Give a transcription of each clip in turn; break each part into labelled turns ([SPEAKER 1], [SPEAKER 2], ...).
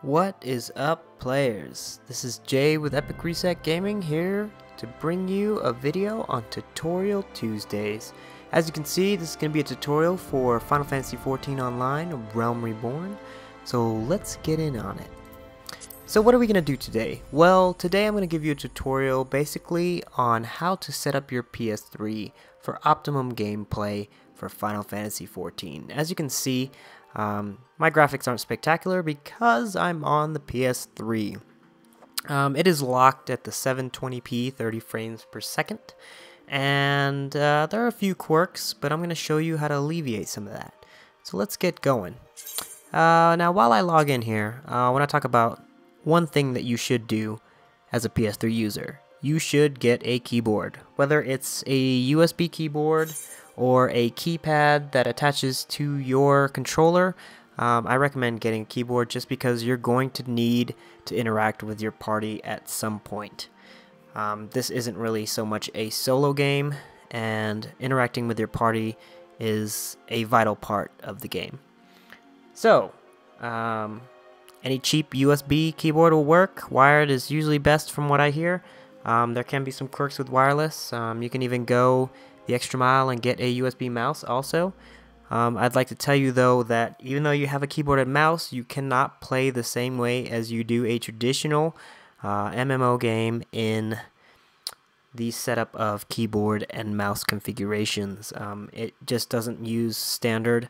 [SPEAKER 1] What is up, players? This is Jay with Epic Reset Gaming here to bring you a video on Tutorial Tuesdays. As you can see, this is going to be a tutorial for Final Fantasy XIV Online, Realm Reborn. So let's get in on it. So what are we going to do today? Well, today I'm going to give you a tutorial basically on how to set up your PS3 for optimum gameplay for Final Fantasy XIV. As you can see, my graphics aren't spectacular because I'm on the PS3. It is locked at the 720p 30 frames per second, and there are a few quirks, but I'm going to show you how to alleviate some of that. So let's get going. Now while I log in here, I want to talk about one thing that you should do as a PS3 user. You should get a keyboard, whether it's a USB keyboard or a keypad that attaches to your controller. I recommend getting a keyboard just because you're going to need to interact with your party at some point. This isn't really so much a solo game, and interacting with your party is a vital part of the game. So, any cheap USB keyboard will work. Wired is usually best from what I hear. There can be some quirks with wireless. You can even go the extra mile and get a USB mouse also. I'd like to tell you though that even though you have a keyboard and mouse, you cannot play the same way as you do a traditional MMO game in the setup of keyboard and mouse configurations. It just doesn't use standard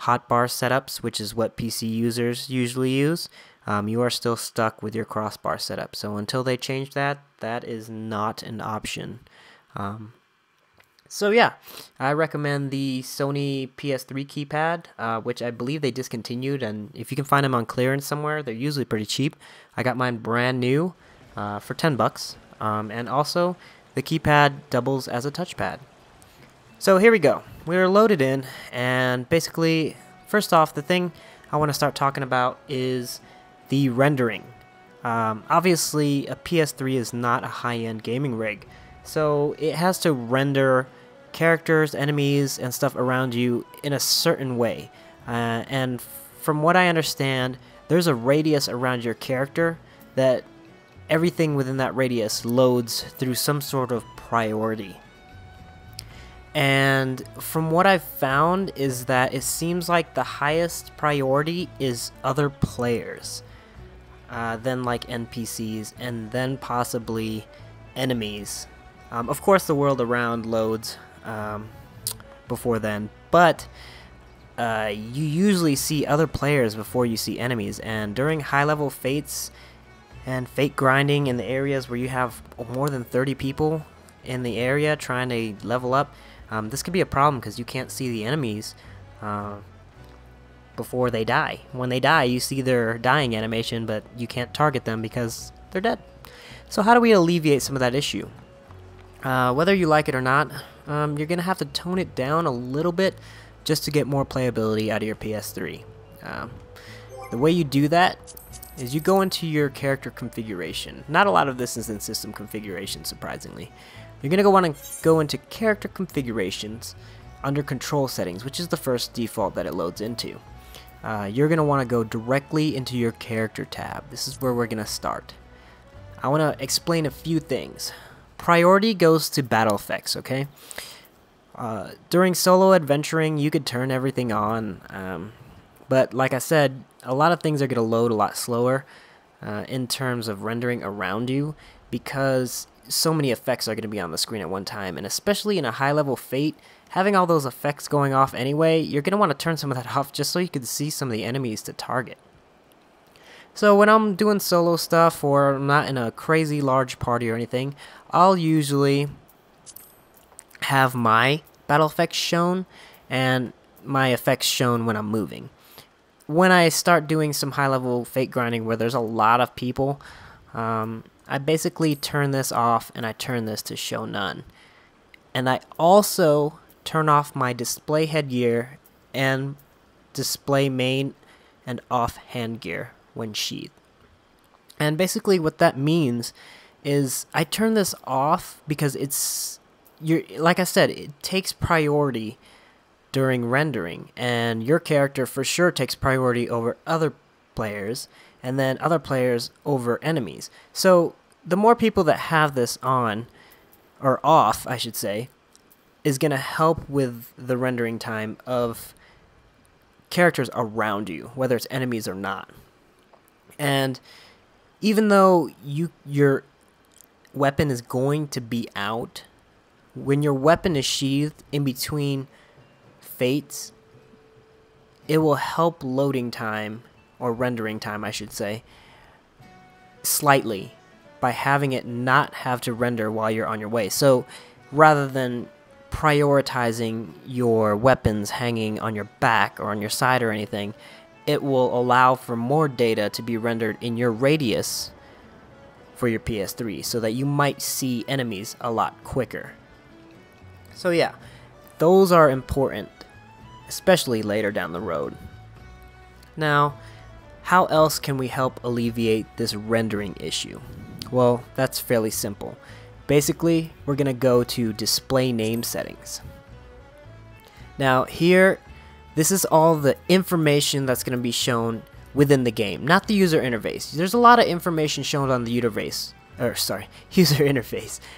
[SPEAKER 1] hotbar setups, which is what PC users usually use. You are still stuck with your crossbar setup. So until they change that, that is not an option. So yeah, I recommend the Sony PS3 keypad, which I believe they discontinued, and if you can find them on clearance somewhere, they're usually pretty cheap. I got mine brand new for 10 bucks, and also the keypad doubles as a touchpad. So here we go. We're loaded in, and basically, first off, the thing I want to start talking about is the rendering. Obviously, a PS3 is not a high-end gaming rig, so it has to render characters, enemies, and stuff around you in a certain way. And from what I understand, there's a radius around your character that everything within that radius loads through some sort of priority. And from what I've found is that it seems like the highest priority is other players, then like NPCs, and then possibly enemies. Of course the world around loads before then, but you usually see other players before you see enemies, and during high-level fates and fate grinding in the areas where you have more than 30 people in the area trying to level up, this could be a problem because you can't see the enemies before they die. When they die, you see their dying animation, but you can't target them because they're dead. So how do we alleviate some of that issue? Whether you like it or not, you're going to have to tone it down a little bit just to get more playability out of your PS3. The way you do that is you go into your character configuration. Not a lot of this is in system configuration, surprisingly. You're going to want to go into character configurations under control settings, which is the first default that it loads into. You're going to want to go directly into your character tab. This is where we're going to start. I want to explain a few things. Priority goes to battle effects, okay? During solo adventuring, you could turn everything on, but like I said, a lot of things are going to load a lot slower in terms of rendering around you because so many effects are going to be on the screen at one time, and especially in a high-level fate, having all those effects going off anyway, you're going to want to turn some of that off just so you can see some of the enemies to target. So when I'm doing solo stuff or I'm not in a crazy large party or anything, I'll usually have my battle effects shown and my effects shown when I'm moving. When I start doing some high-level fate grinding where there's a lot of people, I basically turn this off and I turn this to show none. And I also turn off my display headgear and display main and off hand gear when sheathed. And basically what that means is I turn this off because like I said, it takes priority during rendering, and your character for sure takes priority over other players, and then other players over enemies. So the more people that have this on, or off I should say, is going to help with the rendering time of characters around you, whether it's enemies or not. And even though your weapon is going to be out, when your weapon is sheathed in between fates, it will help loading time, or rendering time I should say, slightly by having it not have to render while you're on your way. So rather than prioritizing your weapons hanging on your back or on your side or anything, it will allow for more data to be rendered in your radius for your PS3 so that you might see enemies a lot quicker. So yeah, those are important, especially later down the road. Now, how else can we help alleviate this rendering issue? Well, that's fairly simple. Basically, we're going to go to display name settings. Now here, this is all the information that's going to be shown within the game, not the user interface. There's a lot of information shown on the user interface,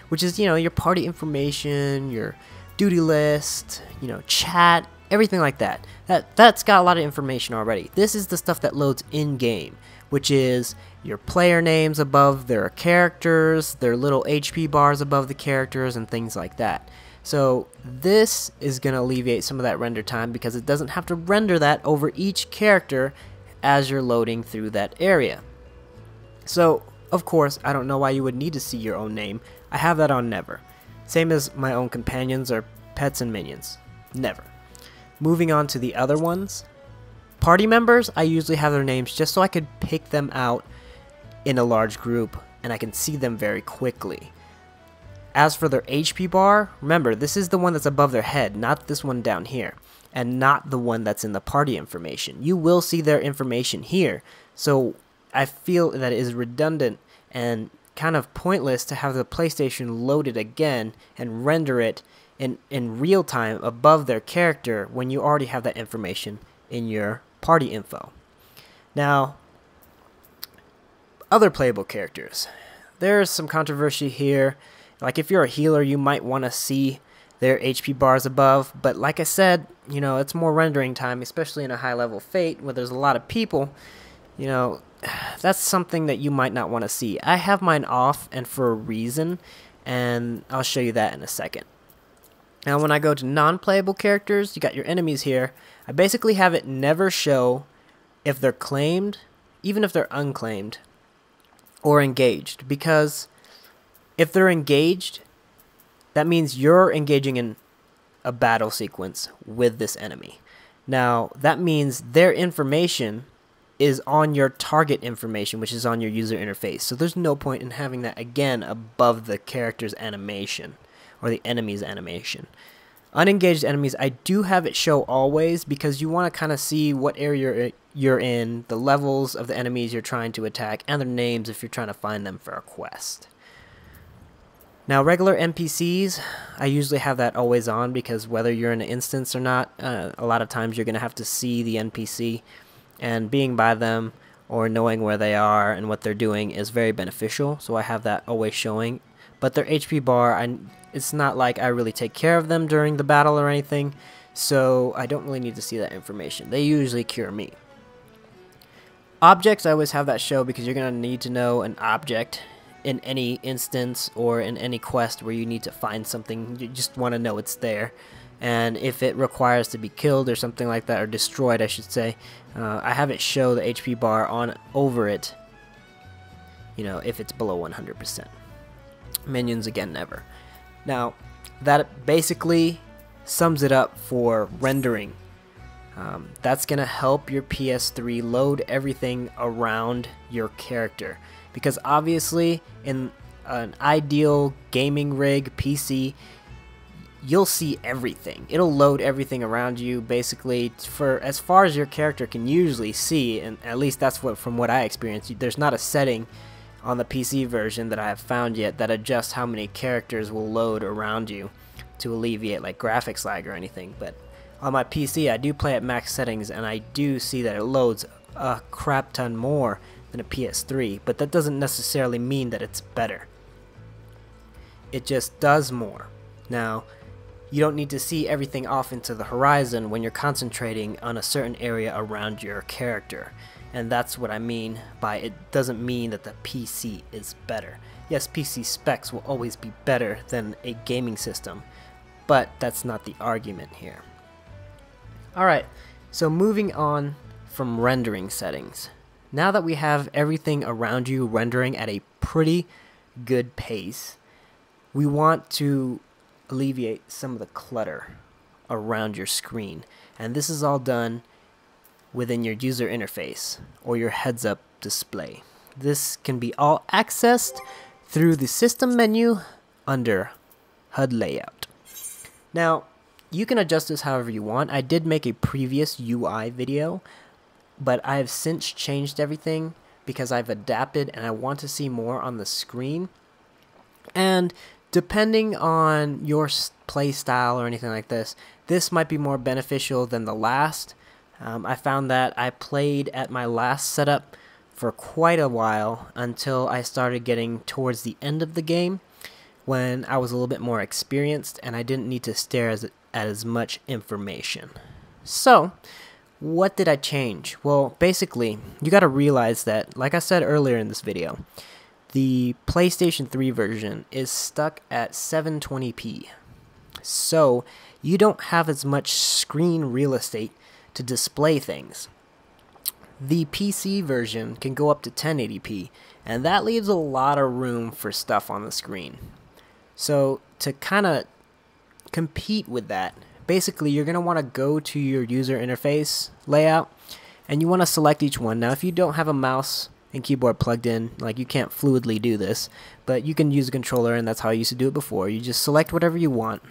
[SPEAKER 1] which is, your party information, your duty list, chat, everything like that. That's got a lot of information already. This is the stuff that loads in game, which is your player names above their characters, their little HP bars above the characters, and things like that. So this is going to alleviate some of that render time because it doesn't have to render that over each character as you're loading through that area. So, of course, I don't know why you would need to see your own name. I have that on never. Same as my own companions or pets and minions. Never. Moving on to the other ones. Party members, I usually have their names just so I could pick them out in a large group and I can see them very quickly. As for their HP bar, remember, this is the one that's above their head, not this one down here, and not the one that's in the party information. You will see their information here, so I feel that it is redundant and kind of pointless to have the PlayStation loaded again and render it in real time above their character when you already have that information in your party info. Now, other playable characters. There's some controversy here. Like if you're a healer, you might want to see their HP bars above, but like I said, it's more rendering time, especially in a high level fate where there's a lot of people. That's something that you might not want to see. I have mine off, and for a reason, and I'll show you that in a second. Now when I go to non-playable characters, you got your enemies here. I basically have it never show if they're claimed, even if they're unclaimed, or engaged, because if they're engaged, that means you're engaging in a battle sequence with this enemy. Now, that means their information is on your target information, which is on your user interface. So there's no point in having that again above the character's animation or the enemy's animation. Unengaged enemies, I do have it show always because you want to kind of see what area you're in, the levels of the enemies you're trying to attack, and their names if you're trying to find them for a quest. Now, regular NPCs, I usually have that always on because whether you're in an instance or not, a lot of times you're going to have to see the NPC, and being by them or knowing where they are and what they're doing is very beneficial, so I have that always showing. But their HP bar, it's not like I really take care of them during the battle or anything, so I don't really need to see that information. They usually cure me. Objects, I always have that show because you're going to need to know an object in any instance or in any quest where you need to find something. You just want to know it's there. And if it requires to be killed or something like that, or destroyed I should say, I have it show the HP bar on over it, if it's below 100%. Minions, again, never. Now, that basically sums it up for rendering. That's going to help your PS3 load everything around your character. Because obviously, in an ideal gaming rig, PC, you'll see everything. It'll load everything around you, basically, for as far as your character can usually see, and at least that's from what I experienced. There's not a setting on the PC version that I have found yet that adjusts how many characters will load around you to alleviate like graphics lag or anything. But on my PC, I do play at max settings, and I do see that it loads a crap ton more than a PS3, but that doesn't necessarily mean that it's better. It just does more. Now, you don't need to see everything off into the horizon when you're concentrating on a certain area around your character. And that's what I mean by it doesn't mean that the PC is better. Yes, PC specs will always be better than a gaming system, but that's not the argument here. Alright, so moving on from rendering settings. Now that we have everything around you rendering at a pretty good pace, we want to alleviate some of the clutter around your screen. And this is all done within your user interface or your heads-up display. This can be all accessed through the system menu under Hud Layout. Now, you can adjust this however you want. I did make a previous UI video, but I have since changed everything because I've adapted and I want to see more on the screen. And depending on your play style or anything like this, this might be more beneficial than the last. I found that I played at my last setup for quite a while until I started getting towards the end of the game when I was a little bit more experienced and I didn't need to stare at as much information. So, what did I change? Well, basically, you got to realize that, like I said earlier in this video, the PlayStation 3 version is stuck at 720p. So, you don't have as much screen real estate to display things. The PC version can go up to 1080p, and that leaves a lot of room for stuff on the screen. So, to kind of compete with that, basically you're going to want to go to your user interface layout, and you want to select each one. Now, if you don't have a mouse and keyboard plugged in, like, you can't fluidly do this, but you can use a controller, and that's how I used to do it before. You just select whatever you want.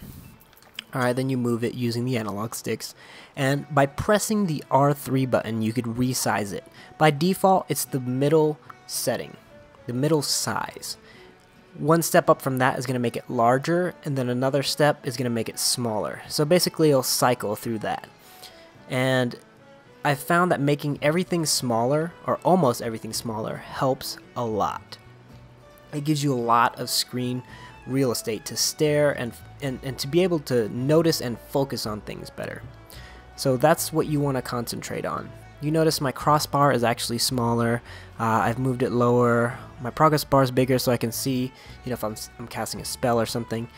[SPEAKER 1] Alright, then you move it using the analog sticks, and by pressing the R3 button you could resize it. By default, it's the middle setting, the middle size. One step up from that is going to make it larger, and then another step is going to make it smaller. So basically it'll cycle through that. And I found that making everything smaller, or almost everything smaller, helps a lot. It gives you a lot of screen real estate to stare and to be able to notice and focus on things better. So that's what you want to concentrate on. You notice my crossbar is actually smaller. I've moved it lower. My progress bar is bigger so I can see, if I'm casting a spell or something.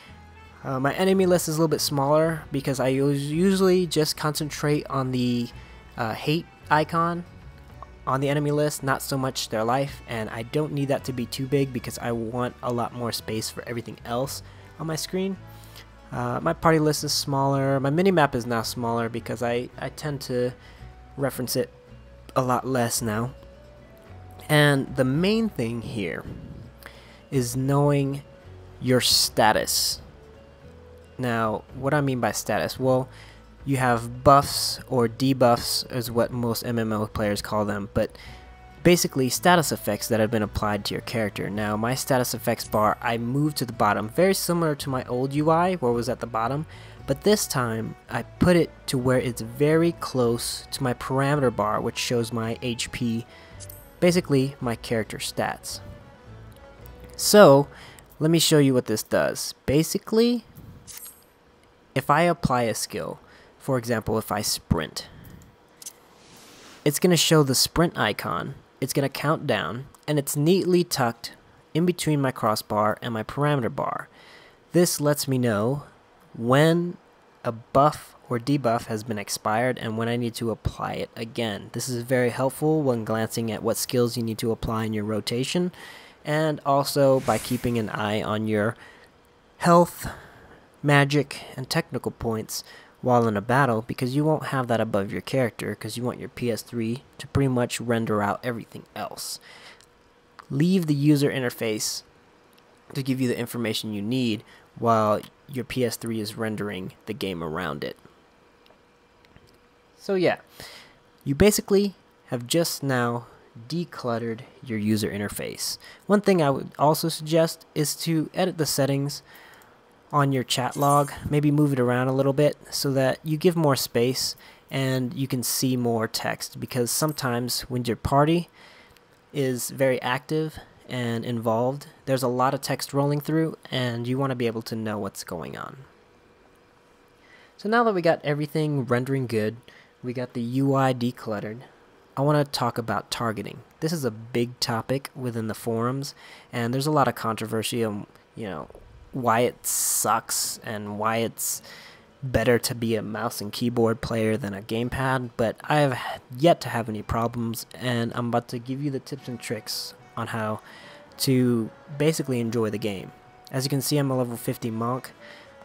[SPEAKER 1] My enemy list is a little bit smaller because I usually just concentrate on the hate icon on the enemy list, not so much their life, and I don't need that to be too big because I want a lot more space for everything else on my screen. My party list is smaller. My minimap is now smaller because I tend to reference it a lot less now. And the main thing here is knowing your status. Now, what I mean by status? Well, you have buffs or debuffs is what most MMO players call them, but basically status effects that have been applied to your character. Now, my status effects bar, I moved to the bottom, very similar to my old UI where it was at the bottom, but this time I put it to where it's very close to my parameter bar, which shows my HP, basically my character stats. So, let me show you what this does. Basically, if I apply a skill, for example, if I sprint, it's going to show the sprint icon, it's going to count down, and it's neatly tucked in between my crossbar and my parameter bar. This lets me know when a buff or debuff has been expired and when I need to apply it again. This is very helpful when glancing at what skills you need to apply in your rotation, and also by keeping an eye on your health, magic, and technical points while in a battle, because you won't have that above your character because you want your PS3 to pretty much render out everything else. Leave the user interface to give you the information you need while your PS3 is rendering the game around it. So yeah, you basically have just now decluttered your user interface. One thing I would also suggest is to edit the settings on your chat log, maybe move it around a little bit so that you give more space and you can see more text, because sometimes when your party is very active and involved, there's a lot of text rolling through, and you want to be able to know what's going on. So now that we got everything rendering good, we got the UI decluttered, I want to talk about targeting. This is a big topic within the forums, and there's a lot of controversy on, why it sucks and why it's better to be a mouse and keyboard player than a gamepad, but I have yet to have any problems, and I'm about to give you the tips and tricks on how to basically enjoy the game. As you can see, I'm a level 50 monk,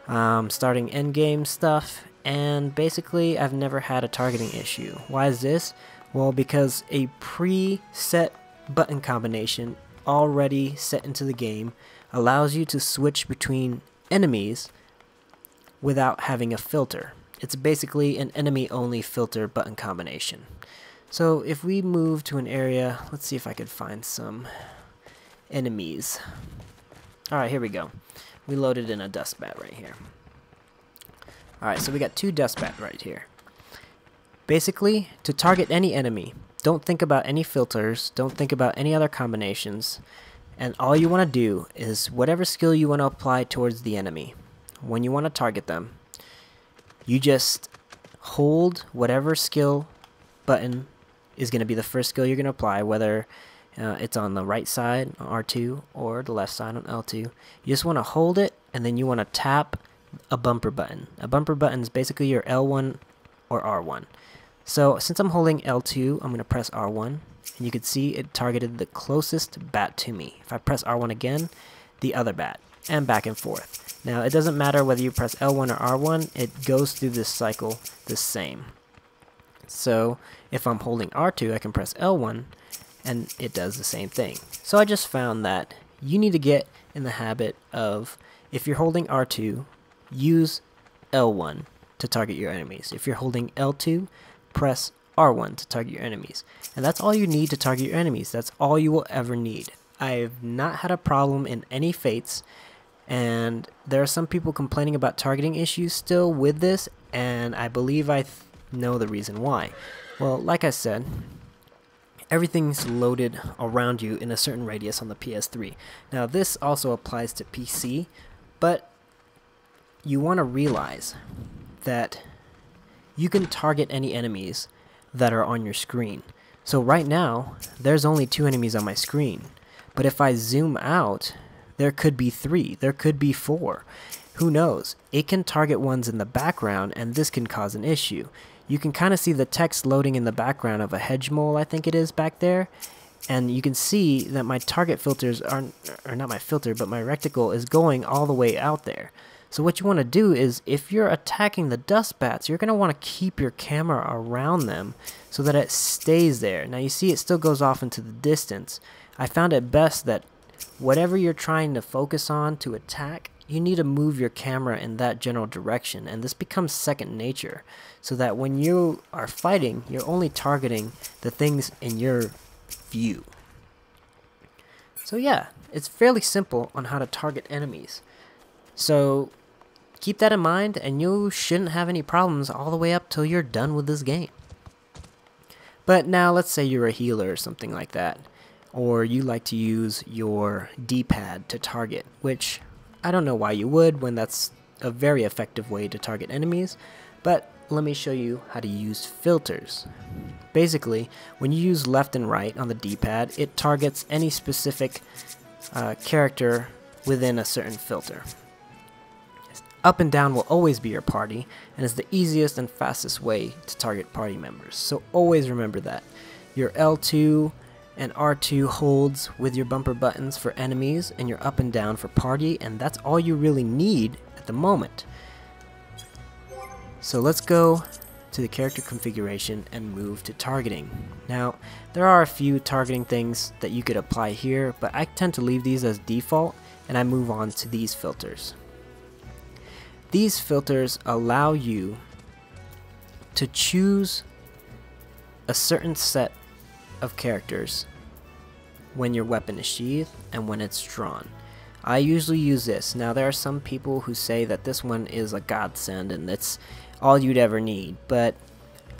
[SPEAKER 1] starting endgame stuff, and basically I've never had a targeting issue. Why is this? Well, because a preset button combination already set into the game allows you to switch between enemies without having a filter. It's basically an enemy-only filter button combination. So if we move to an area, let's see if I could find some enemies. Alright, here we go. We loaded in a dust bat right here. Alright, so we got 2 dust bat right here. Basically, to target any enemy, don't think about any filters, don't think about any other combinations, and all you want to do is whatever skill you want to apply towards the enemy. When you want to target them, you just hold whatever skill button is going to be the first skill you're going to apply, whether it's on the right side on R2 or the left side on L2. You just want to hold it, and then you want to tap a bumper button. A bumper button is basically your L1 or R1. So since I'm holding L2, I'm going to press R1, and you can see it targeted the closest bat to me. If I press R1 again, the other bat, and back and forth. Now it doesn't matter whether you press L1 or R1, it goes through this cycle the same. So if I'm holding R2, I can press L1, and it does the same thing. So I just found that you need to get in the habit of, if you're holding R2, use L1 to target your enemies. If you're holding L2, press R1 to target your enemies. And that's all you need to target your enemies. That's all you will ever need. I've not had a problem in any fates, and there are some people complaining about targeting issues still with this, and I believe I know the reason why. Well, like I said, everything's loaded around you in a certain radius on the PS3. Now this also applies to PC, but you want to realize that you can target any enemies that are on your screen. So right now, there's only 2 enemies on my screen. But if I zoom out, there could be 3, there could be 4. Who knows? It can target ones in the background, and this can cause an issue. You can kind of see the text loading in the background of a hedge mole, I think it is, back there. And you can see that my target filters aren't, or not my filter, but my reticle is going all the way out there. So what you want to do is, if you're attacking the dust bats, you're going to want to keep your camera around them so that it stays there. Now you see it still goes off into the distance. I found it best that whatever you're trying to focus on to attack, you need to move your camera in that general direction, and this becomes second nature, so that when you are fighting, you're only targeting the things in your view. So yeah, it's fairly simple on how to target enemies. So keep that in mind, and you shouldn't have any problems all the way up till you're done with this game. But now let's say you're a healer or something like that, or you like to use your D-pad to target, which I don't know why you would when that's a very effective way to target enemies, but let me show you how to use filters. Basically, when you use left and right on the D-pad, it targets any specific character within a certain filter. Up and down will always be your party, and is the easiest and fastest way to target party members. So always remember that. Your L2 and R2 holds with your bumper buttons for enemies, and your up and down for party, and that's all you really need at the moment. So let's go to the character configuration and move to targeting. Now, there are a few targeting things that you could apply here, but I tend to leave these as default, and I move on to these filters. These filters allow you to choose a certain set of characters when your weapon is sheathed and when it's drawn. I usually use this. Now there are some people who say that this one is a godsend and that's all you'd ever need, but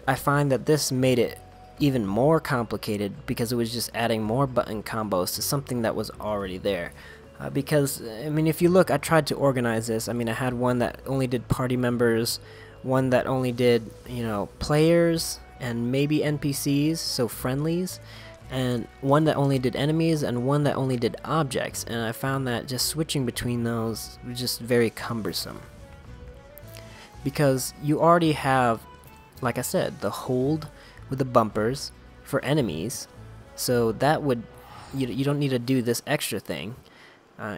[SPEAKER 1] I find that this made it even more complicated because it was just adding more button combos to something that was already there. Because, I mean, if you look, I tried to organize this. I mean, I had one that only did party members, one that only did, you know, players and maybe NPCs, so friendlies, and one that only did enemies, and one that only did objects. And I found that just switching between those was just very cumbersome. Because you already have, like I said, the hold with the bumpers for enemies, so that would, you don't need to do this extra thing.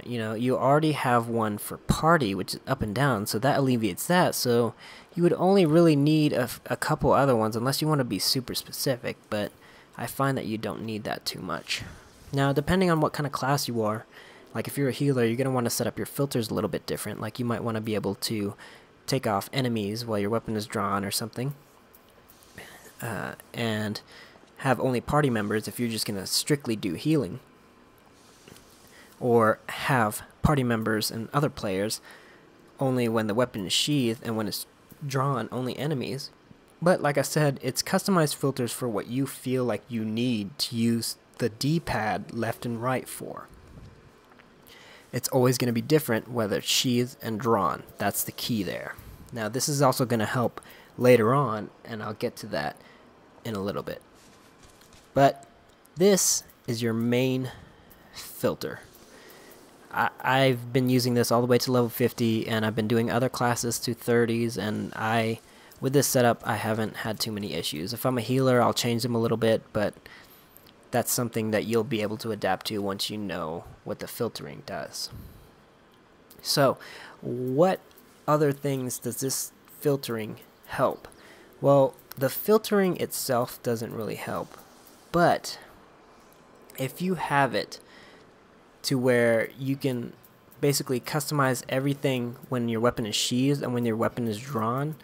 [SPEAKER 1] You know, you already have one for party, which is up and down, so that alleviates that. So you would only really need a couple other ones unless you want to be super specific, but I find that you don't need that too much. Now, depending on what kind of class you are, like if you're a healer, you're going to want to set up your filters a little bit different. Like you might want to be able to take off enemies while your weapon is drawn or something, and have only party members if you're just going to strictly do healing, or have party members and other players only when the weapon is sheathed, and when it's drawn, only enemies. But like I said, it's customized filters for what you feel like you need to use the D-pad left and right for. It's always going to be different whether it's sheathed and drawn. That's the key there. Now this is also going to help later on, and I'll get to that in a little bit. But this is your main filter. I've been using this all the way to level 50, and I've been doing other classes to 30s, and with this setup, I haven't had too many issues. If I'm a healer, I'll change them a little bit, but that's something that you'll be able to adapt to once you know what the filtering does. So, what other things does this filtering help? Well, the filtering itself doesn't really help, but if you have it to where you can basically customize everything when your weapon is sheathed and when your weapon is drawn,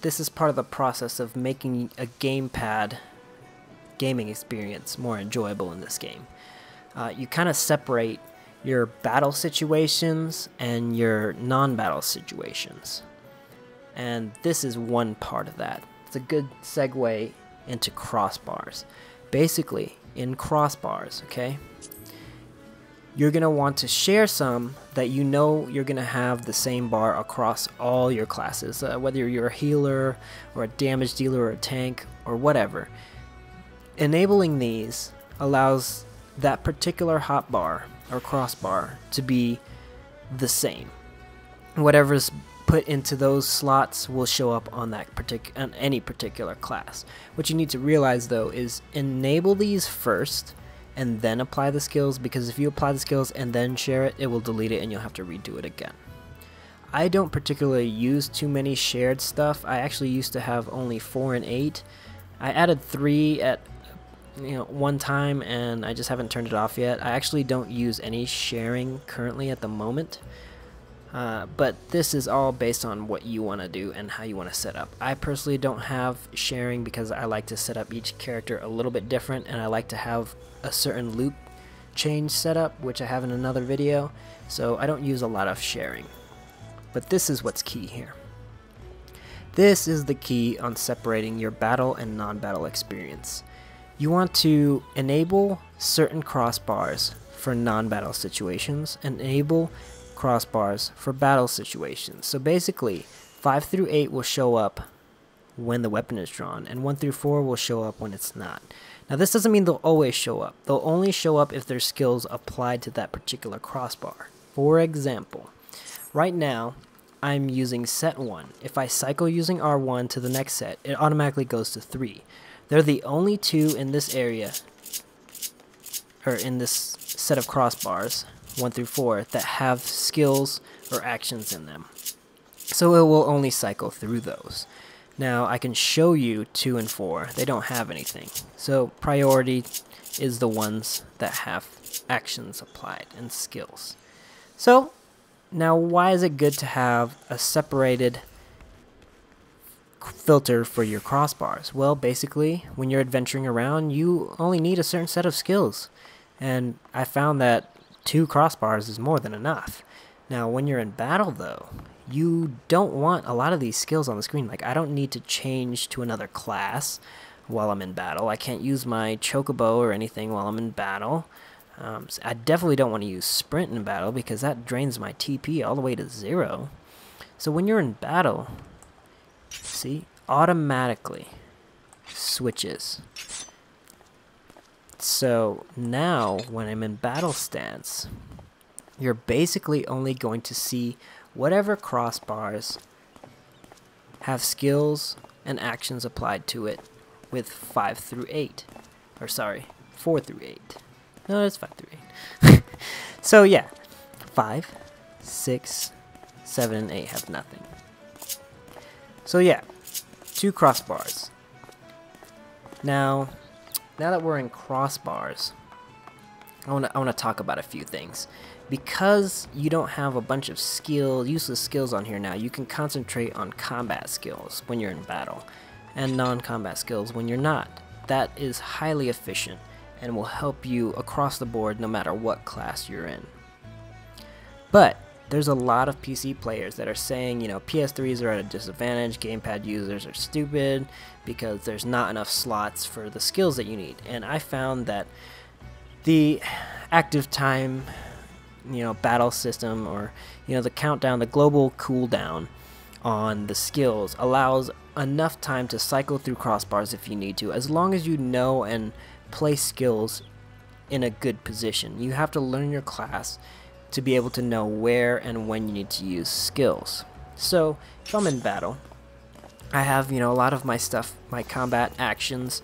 [SPEAKER 1] this is part of the process of making a gamepad gaming experience more enjoyable in this game. You kind of separate your battle situations and your non-battle situations, and this is one part of that. It's a good segue into crossbars. Basically, in crossbars, okay, you're going to want to share some that you know you're going to have the same bar across all your classes, whether you're a healer or a damage dealer or a tank or whatever. Enabling these allows that particular hotbar or crossbar to be the same. Whatever's put into those slots will show up on that on any particular class. What you need to realize though is enable these first and then apply the skills, because if you apply the skills and then share it, it will delete it and you'll have to redo it again. I don't particularly use too many shared stuff. I actually used to have only 4 and 8. I added 3 at one time, and I just haven't turned it off yet. I actually don't use any sharing currently at the moment, but this is all based on what you want to do and how you want to set up. I personally don't have sharing because I like to set up each character a little bit different, and I like to have a certain loop change setup, which I have in another video, so I don't use a lot of sharing. But this is what's key here. This is the key on separating your battle and non-battle experience. You want to enable certain crossbars for non-battle situations and enable crossbars for battle situations. So basically 5 through 8 will show up when the weapon is drawn, and 1 through 4 will show up when it's not. Now this doesn't mean they'll always show up. They'll only show up if there's skills applied to that particular crossbar. For example, right now I'm using set 1. If I cycle using R1 to the next set, it automatically goes to 3. They're the only 2 in this area, or in this set of crossbars, 1 through 4, that have skills or actions in them. So it will only cycle through those. Now I can show you 2 and 4. They don't have anything. So priority is the ones that have actions applied and skills. So now why is it good to have a separated filter for your crossbars? Well, basically when you're adventuring around, you only need a certain set of skills, and I found that 2 crossbars is more than enough. Now when you're in battle though, you don't want a lot of these skills on the screen. Like, I don't need to change to another class while I'm in battle. I can't use my chocobo or anything while I'm in battle. So I definitely don't want to use sprint in battle because that drains my TP all the way to 0. So when you're in battle, see, automatically switches. So now when I'm in battle stance, you're basically only going to see whatever crossbars have skills and actions applied to it with 5 through 8. Or sorry, 4 through 8. No, it's 5 through 8. So yeah, 5, 6, 7, and 8 have nothing. So yeah, 2 crossbars. Now that we're in crossbars, I want to talk about a few things. Because you don't have a bunch of useless skills on here now, you can concentrate on combat skills when you're in battle, and non-combat skills when you're not. That is highly efficient and will help you across the board no matter what class you're in. But there's a lot of PC players that are saying, you know, PS3s are at a disadvantage, gamepad users are stupid because there's not enough slots for the skills that you need. And I found that the active time, you know, battle system, or, you know, the countdown, the global cooldown on the skills allows enough time to cycle through crossbars if you need to, as long as you know and place skills in a good position. You have to learn your class to be able to know where and when you need to use skills. So if I'm in battle, I have, you know, a lot of my stuff, my combat actions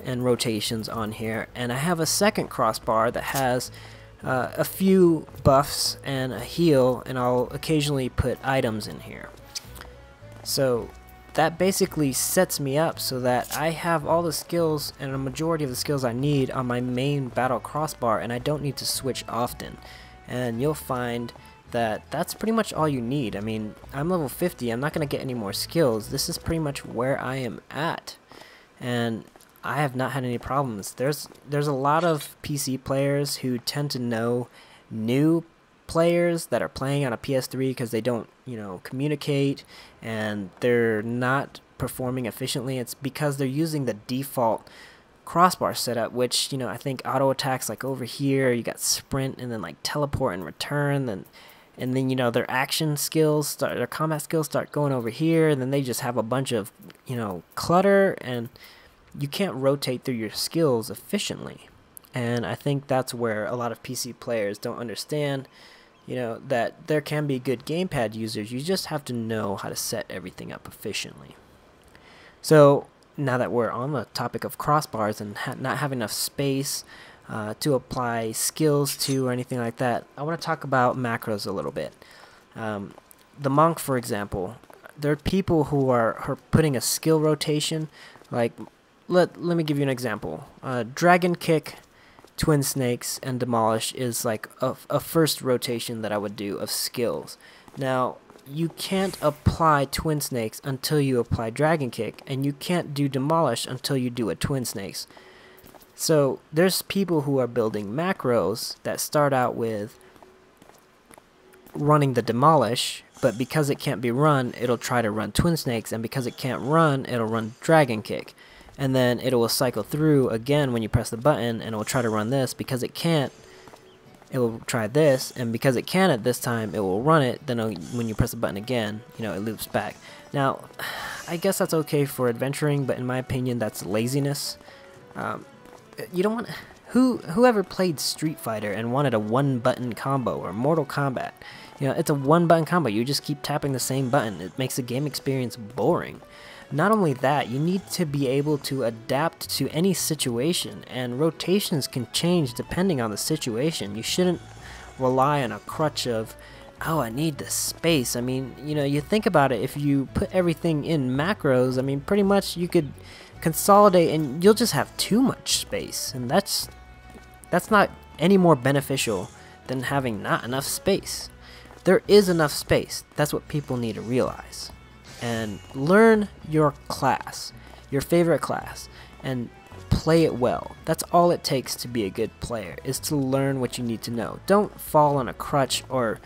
[SPEAKER 1] and rotations on here, and I have a second crossbar that has a few buffs and a heal, and I'll occasionally put items in here. So that basically sets me up so that I have all the skills and a majority of the skills I need on my main battle crossbar, and I don't need to switch often. And you'll find that that's pretty much all you need. I mean, I'm level 50, I'm not going to get any more skills. This is pretty much where I am at, and I have not had any problems. There's a lot of PC players who tend to know new players that are playing on a PS3 because they don't, you know, communicate and they're not performing efficiently. It's because they're using the default crossbar setup, which, you know, I think auto attacks like over here, you got sprint and then like teleport and return, and then you know, their action skills their combat skills start going over here, and then they just have a bunch of, you know, clutter, and you can't rotate through your skills efficiently. And I think that's where a lot of PC players don't understand, you know, that there can be good gamepad users. You just have to know how to set everything up efficiently. So now that we're on the topic of crossbars and not having enough space to apply skills to or anything like that, I want to talk about macros a little bit. The monk, for example, there are people who are putting a skill rotation. Like, let me give you an example. Dragon Kick, Twin Snakes, and Demolish is like a first rotation that I would do of skills. Now, you can't apply Twin Snakes until you apply Dragon Kick, and you can't do Demolish until you do a Twin Snakes. So there's people who are building macros that start out with running the Demolish, but because it can't be run, it'll try to run Twin Snakes, and because it can't run, it'll run Dragon Kick. And then it will cycle through again when you press the button, and it will try to run this. Because it can't, it will try this, and because it can at this time, it will run it. Then when you press the button again, you know, it loops back. Now, I guess that's okay for adventuring, but in my opinion, that's laziness. You don't want whoever played Street Fighter and wanted a one-button combo, or Mortal Kombat. You know, it's a one-button combo. You just keep tapping the same button. It makes the game experience boring. Not only that, you need to be able to adapt to any situation, and rotations can change depending on the situation. You shouldn't rely on a crutch of, oh, I need the space. I mean, you know, you think about it, if you put everything in macros, I mean, pretty much you could consolidate and you'll just have too much space, and that's not any more beneficial than having not enough space. There is enough space. That's what people need to realize. And learn your class, your favorite class, and play it well. That's all it takes to be a good player, is to learn what you need to know. Don't fall on a crutch or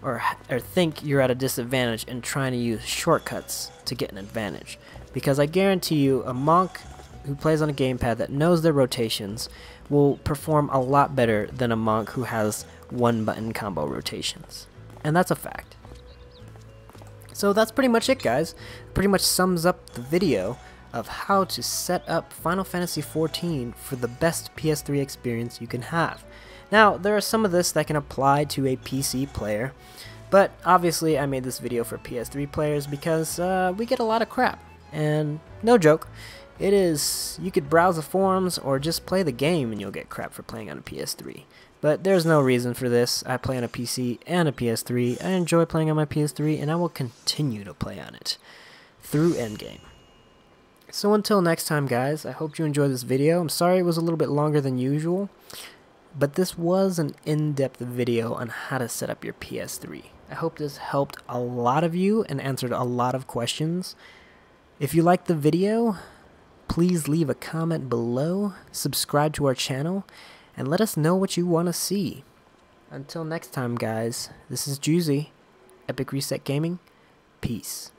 [SPEAKER 1] or think you're at a disadvantage and trying to use shortcuts to get an advantage. Because I guarantee you, a monk who plays on a gamepad that knows their rotations will perform a lot better than a monk who has one button combo rotations. And that's a fact. So that's pretty much it, guys. Pretty much sums up the video of how to set up Final Fantasy XIV for the best PS3 experience you can have. Now, there are some of this that can apply to a PC player, but obviously I made this video for PS3 players because we get a lot of crap. And no joke, it is, you could browse the forums or just play the game and you'll get crap for playing on a PS3. But there's no reason for this. I play on a PC and a PS3. I enjoy playing on my PS3 and I will continue to play on it through endgame. So until next time, guys, I hope you enjoyed this video. I'm sorry it was a little bit longer than usual, but this was an in-depth video on how to set up your PS3. I hope this helped a lot of you and answered a lot of questions. If you liked the video, please leave a comment below, subscribe to our channel, and let us know what you want to see. Until next time, guys, this is Joozy, Epic Reset Gaming. Peace.